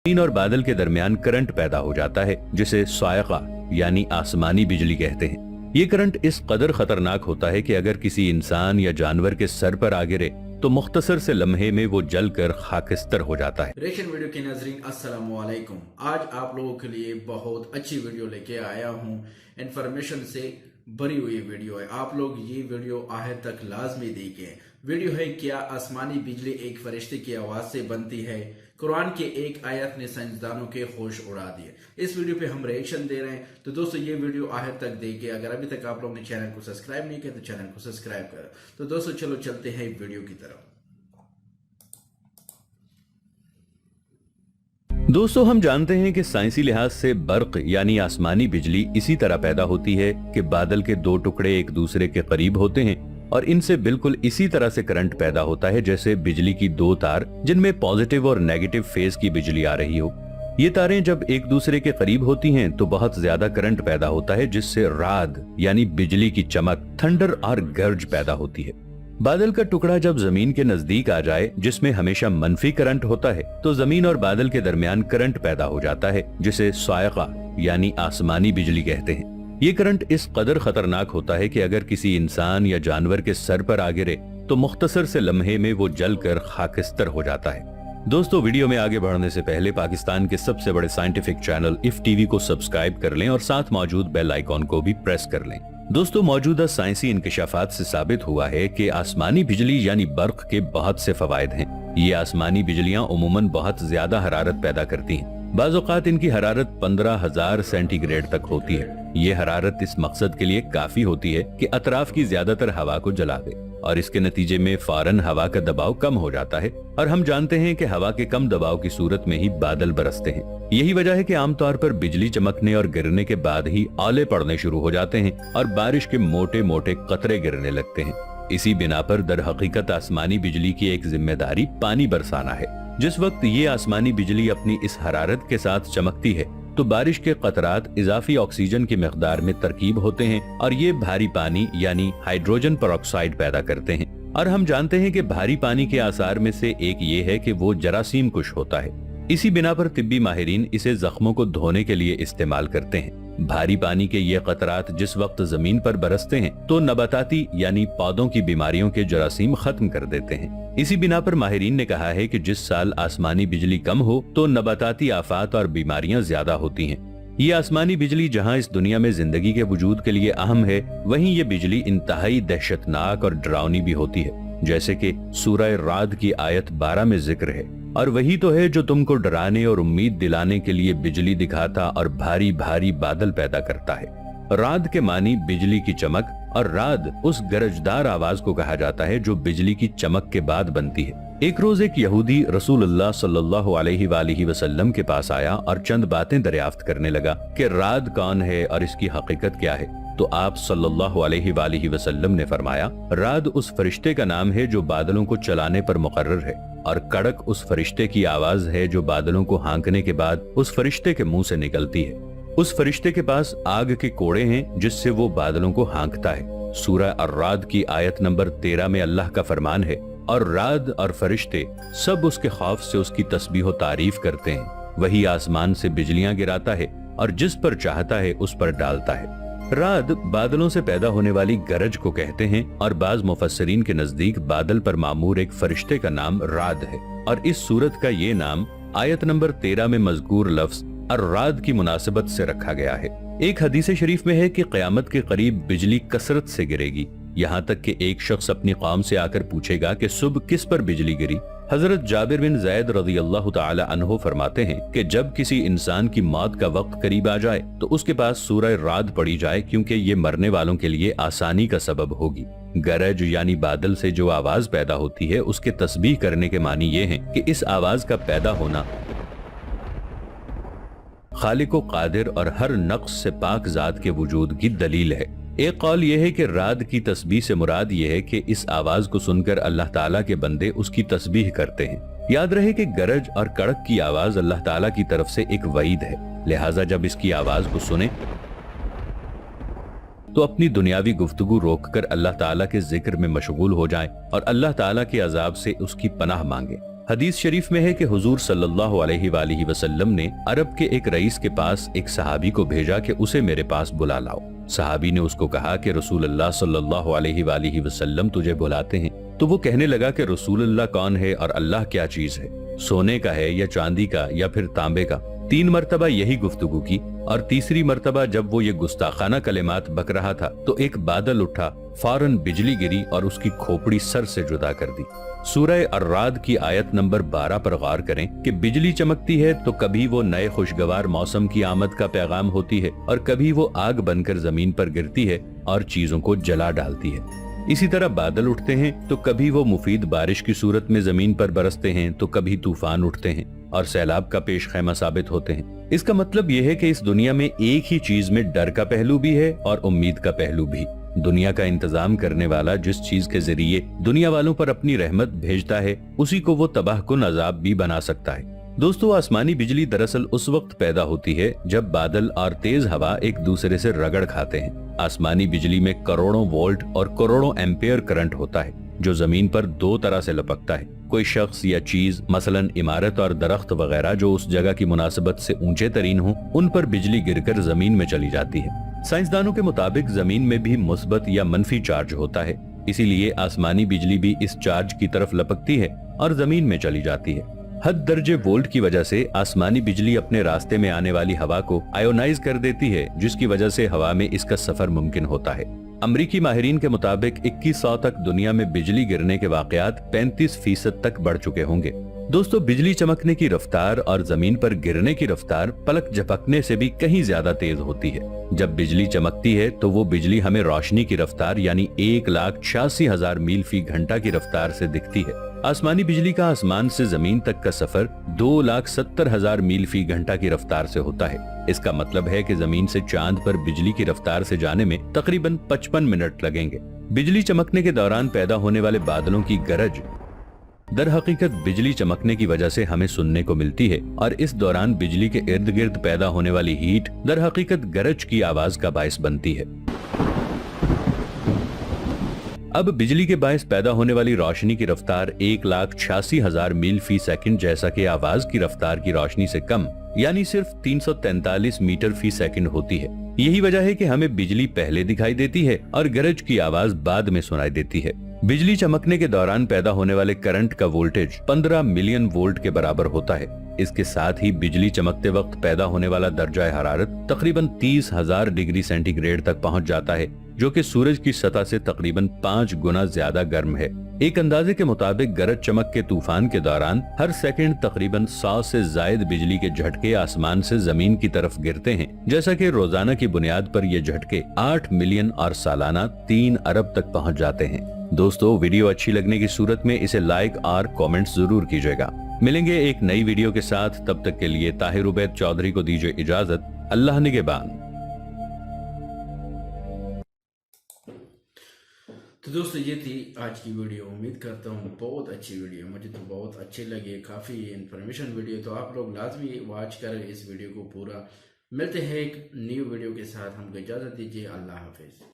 जमीन और बादल के दरमियान करंट पैदा हो जाता है जिसे सायका यानी आसमानी बिजली कहते हैं। ये करंट इस कदर खतरनाक होता है कि अगर किसी इंसान या जानवर के सर पर आ गिरे तो मुख्तसर से लम्हे में वो जलकर खाकिस्तर हो जाता है। रेशन वीडियो के नाज़रीन अस्सलाम वालेकुम। आज आप लोगों के लिए बहुत अच्छी वीडियो लेके आया हूँ। इन्फॉर्मेशन से भरी हुई वीडियो है, आप लोग ये वीडियो आखिर तक लाजमी देखें। वीडियो है क्या आसमानी बिजली एक फरिश्ते की आवाज से बनती है। कुरान के एक आयत ने साइंसदानों के होश उड़ा दिए। इस वीडियो पे हम रिएक्शन दे रहे हैं, तो दोस्तों ये वीडियो आखिर तक देखिए। अगर अभी तक आप लोगों ने चैनल को सब्सक्राइब नहीं किया तो चैनल को सब्सक्राइब करें। तो दोस्तों चलो चलते हैं वीडियो की तरफ। दोस्तों हम जानते हैं कि साइंसी लिहाज से बर्क यानी आसमानी बिजली इसी तरह पैदा होती है कि बादल के दो टुकड़े एक दूसरे के करीब होते हैं और इनसे बिल्कुल इसी तरह से करंट पैदा होता है जैसे बिजली की दो तार जिनमें पॉजिटिव और नेगेटिव फेज की बिजली आ रही हो। ये तारें जब एक दूसरे के करीब होती हैं तो बहुत ज्यादा करंट पैदा होता है जिससे राद यानी बिजली की चमक, थंडर और गर्ज पैदा होती है। बादल का टुकड़ा जब जमीन के नजदीक आ जाए जिसमें हमेशा मनफी करंट होता है तो जमीन और बादल के दरमियान करंट पैदा हो जाता है जिसे सायका यानी आसमानी बिजली कहते हैं। ये करंट इस कदर खतरनाक होता है कि अगर किसी इंसान या जानवर के सर पर आ गिरे तो मुख्तसर से लम्हे में वो जलकर खाकिस्तर हो जाता है। दोस्तों वीडियो में आगे बढ़ने से पहले पाकिस्तान के सबसे बड़े साइंटिफिक चैनल इफ टीवी को सब्सक्राइब कर लें और साथ मौजूद बेल आइकॉन को भी प्रेस कर लें। दोस्तों मौजूदा साइंसी इंकशाफात से साबित हुआ है कि आसमानी बिजली यानी बर्क के बहुत से फवायद हैं। ये आसमानी बिजलियां उमूमन बहुत ज्यादा हरारत पैदा करती हैं। बाज़ औक़ात इनकी हरारत 15,000 सेंटीग्रेड तक होती है। ये हरारत इस मकसद के लिए काफी होती है कि अतराफ की ज्यादातर हवा को जला दे और इसके नतीजे में फौरन हवा का दबाव कम हो जाता है और हम जानते हैं कि हवा के कम दबाव की सूरत में ही बादल बरसते हैं। यही वजह है कि आमतौर पर बिजली चमकने और गिरने के बाद ही ओले पड़ने शुरू हो जाते हैं और बारिश के मोटे मोटे कतरे गिरने लगते हैं। इसी बिना पर दर हकीकत आसमानी बिजली की एक जिम्मेदारी पानी बरसाना है। जिस वक्त ये आसमानी बिजली अपनी इस हरारत के साथ चमकती है तो बारिश के कतरात इजाफी ऑक्सीजन की मिकदार में तरकीब होते हैं और ये भारी पानी यानी हाइड्रोजन पेरोक्साइड पैदा करते हैं। और हम जानते हैं कि भारी पानी के आसार में से एक ये है कि वो जरासीम कुश होता है। इसी बिना पर तिब्बी माहिरीन इसे जख्मों को धोने के लिए इस्तेमाल करते हैं। भारी पानी के ये कतरात जिस वक्त जमीन पर बरसते हैं तो नबाताती यानी पौधों की बीमारियों के जरासीम खत्म कर देते हैं। इसी बिना पर माहिरीन ने कहा है कि जिस साल आसमानी बिजली कम हो तो नबाताती आफात और बीमारियां ज्यादा होती हैं। ये आसमानी बिजली जहां इस दुनिया में जिंदगी के वजूद के लिए अहम है, वहीं ये बिजली इंतहाई दहशतनाक और डरावनी भी होती है, जैसे कि सूरह राद की आयत 12 में जिक्र है। और वही तो है जो तुमको डराने और उम्मीद दिलाने के लिए बिजली दिखाता और भारी भारी बादल पैदा करता है। राद के मानी बिजली की चमक और राद उस गरजदार आवाज को कहा जाता है जो बिजली की चमक के बाद बनती है। एक रोज एक यहूदी रसूलुल्लाह सल्लल्लाहु अलैहि वसल्लम के पास आया और चंद बातें दरियाफ्त करने लगा कि राद कौन है और इसकी हकीकत क्या है। तो आप सल्लल्लाहु अलैहि वसल्लम ने फरमाया, राद उस फरिश्ते का नाम है जो बादलों को चलाने पर मुकर्रर है और कड़क उस फरिश्ते की आवाज है जो बादलों को हाँकने के बाद उस फरिश्ते के मुंह से निकलती है। उस फरिश्ते के पास आग के कोड़े हैं जिससे वो बादलों को हाँकता है। सूरह अर्राद की आयत नंबर 13 में अल्लाह का फरमान है, और राद और फरिश्ते सब उसके खौफ से उसकी तस्बीह व तारीफ करते हैं। वही आसमान से बिजलियां गिराता है और जिस पर चाहता है उस पर डालता है। राद बादलों से पैदा होने वाली गरज को कहते हैं और बाज मुफस्सरीन के नजदीक बादल पर मामूर एक फरिश्ते का नाम राद है और इस सूरत का ये नाम आयत नंबर 13 में मज़कूर लफ्ज अर्राद की मुनासिबत से रखा गया है। एक हदीस शरीफ में है कि क़यामत के करीब बिजली कसरत से गिरेगी, यहाँ तक कि एक शख्स अपनी कौम से आकर पूछेगा कि सुबह किस पर बिजली गिरी। हजरत जाबिर बिन ज़ैद रज़ियल्लाहु ताला अन्हु फरमाते हैं कि जब किसी इंसान की मौत का वक्त करीब आ जाए तो उसके पास सूरह राद पढ़ी जाए, क्योंकि ये मरने वालों के लिए आसानी का सबब होगी। गरज यानी बादल से जो आवाज पैदा होती है उसके तस्बीह करने के मानी ये हैं कि इस आवाज का पैदा होना खालिक व कादिर और हर नक्स से पाक जात के वजूद की दलील है। एक कौल यह है कि राद की तस्बीह से मुराद यह है कि इस आवाज को सुनकर अल्लाह ताला के बंदे उसकी तस्बीह करते हैं। याद रहे कि गरज और कड़क की आवाज अल्लाह ताला की तरफ से एक वईद है, लिहाजा जब इसकी आवाज को सुने तो अपनी दुनियावी गुफ्तगू रोककर अल्लाह ताला के जिक्र में मशगूल हो जाएं और अल्लाह ताला के अजाब से उसकी पनाह मांगे। हदीस शरीफ में है कि हुजूर सल्लल्लाहु अलैहि वालिहि वसल्लम ने अरब के एक रईस के पास एक सहाबी को भेजा कि उसे मेरे पास बुला लाओ। सहाबी ने उसको कहा कि रसूल अल्लाह सल्लल्लाहु अलैहि वालिहि वसल्लम तुझे बुलाते हैं। तो वो कहने लगा कि रसूल अल्लाह कौन है और अल्लाह क्या चीज है, सोने का है या चांदी का या फिर तांबे का। 3 मरतबा यही गुफ्तगू की और तीसरी मरतबा जब वो ये गुस्ताखाना कलिमात बक रहा था तो एक बादल उठा, फौरन बिजली गिरी और उसकी खोपड़ी सर से जुदा कर दी। सूरह अर्राद की आयत नंबर 12 पर गौर करें कि बिजली चमकती है तो कभी वो नए खुशगवार मौसम की आमद का पैगाम होती है और कभी वो आग बनकर जमीन पर गिरती है और चीजों को जला डालती है। इसी तरह बादल उठते हैं तो कभी वो मुफीद बारिश की सूरत में जमीन पर बरसते हैं तो कभी तूफान उठते हैं और सैलाब का पेश खैमा साबित होते हैं। इसका मतलब यह है कि इस दुनिया में एक ही चीज में डर का पहलू भी है और उम्मीद का पहलू भी। दुनिया का इंतजाम करने वाला जिस चीज के जरिए दुनिया वालों पर अपनी रहमत भेजता है उसी को वो तबाहकुन अजाब भी बना सकता है। दोस्तों, आसमानी बिजली दरअसल उस वक्त पैदा होती है जब बादल और तेज हवा एक दूसरे से रगड़ खाते हैं। आसमानी बिजली में करोड़ों वोल्ट और करोड़ों एम्पेयर करंट होता है जो जमीन पर 2 तरह से लपकता है। कोई शख्स या चीज, मसलन इमारत और दरख्त वगैरह जो उस जगह की मुनासिबत से ऊंचे तरीन हो, उन पर बिजली गिरकर जमीन में चली जाती है। साइंसदानों के मुताबिक जमीन में भी मुस्बत या मनफी चार्ज होता है, इसीलिए आसमानी बिजली भी इस चार्ज की तरफ लपकती है और जमीन में चली जाती है। हद दर्जे वोल्ट की वजह से आसमानी बिजली अपने रास्ते में आने वाली हवा को आयोनाइज कर देती है, जिसकी वजह से हवा में इसका सफर मुमकिन होता है। अमरीकी माहिरीन के मुताबिक 2100 तक दुनिया में बिजली गिरने के वाकयात 35% तक बढ़ चुके होंगे। दोस्तों, बिजली चमकने की रफ्तार और जमीन पर गिरने की रफ्तार पलक झपकने से भी कहीं ज्यादा तेज होती है। जब बिजली चमकती है तो वो बिजली हमें रोशनी की रफ्तार यानी 1,86,000 मील फी घंटा की रफ्तार से दिखती है। आसमानी बिजली का आसमान से जमीन तक का सफर 2,70,000 मील फी घंटा की रफ्तार से होता है। इसका मतलब है कि जमीन से चांद पर बिजली की रफ्तार से जाने में तकरीबन 55 मिनट लगेंगे। बिजली चमकने के दौरान पैदा होने वाले बादलों की गरज दर हकीकत बिजली चमकने की वजह से हमें सुनने को मिलती है और इस दौरान बिजली के इर्द गिर्द पैदा होने वाली हीट दर हकीकत गरज की आवाज का बायस बनती है। अब बिजली के बायस पैदा होने वाली रोशनी की रफ्तार 1,86,000 मील फी सेकंड, जैसा कि आवाज की रफ्तार की रोशनी से कम यानी सिर्फ 343 मीटर फी सेकंड होती है। यही वजह है कि हमें बिजली पहले दिखाई देती है और गरज की आवाज बाद में सुनाई देती है। बिजली चमकने के दौरान पैदा होने वाले करंट का वोल्टेज 15 मिलियन वोल्ट के बराबर होता है। इसके साथ ही बिजली चमकते वक्त पैदा होने वाला दर्जा हरारत तकरीबन 30,000 डिग्री सेंटीग्रेड तक पहुंच जाता है, जो कि सूरज की सतह से तकरीबन 5 गुना ज्यादा गर्म है। एक अंदाजे के मुताबिक गरज चमक के तूफान के दौरान हर सेकंड तकरीबन 100 से जायद बिजली के झटके आसमान से जमीन की तरफ गिरते हैं, जैसा कि रोजाना की बुनियाद पर ये झटके 8 मिलियन और सालाना 3 अरब तक पहुंच जाते हैं। दोस्तों, वीडियो अच्छी लगने की सूरत में इसे लाइक और कमेंट जरूर कीजिएगा। मिलेंगे एक नई वीडियो के साथ, तब तक के लिए ताहिर उबैद चौधरी को दीजिए इजाजत। अल्लाह निगहबान। तो दोस्तों, ये थी आज की वीडियो। उम्मीद करता हूँ बहुत अच्छी वीडियो, मुझे तो बहुत अच्छी लगी, काफ़ी इन्फॉर्मेशन वीडियो। तो आप लोग लाजमी वॉच करें इस वीडियो को पूरा। मिलते हैं एक न्यू वीडियो के साथ, हमको इजाज़त दीजिए। अल्लाह हाफिज़।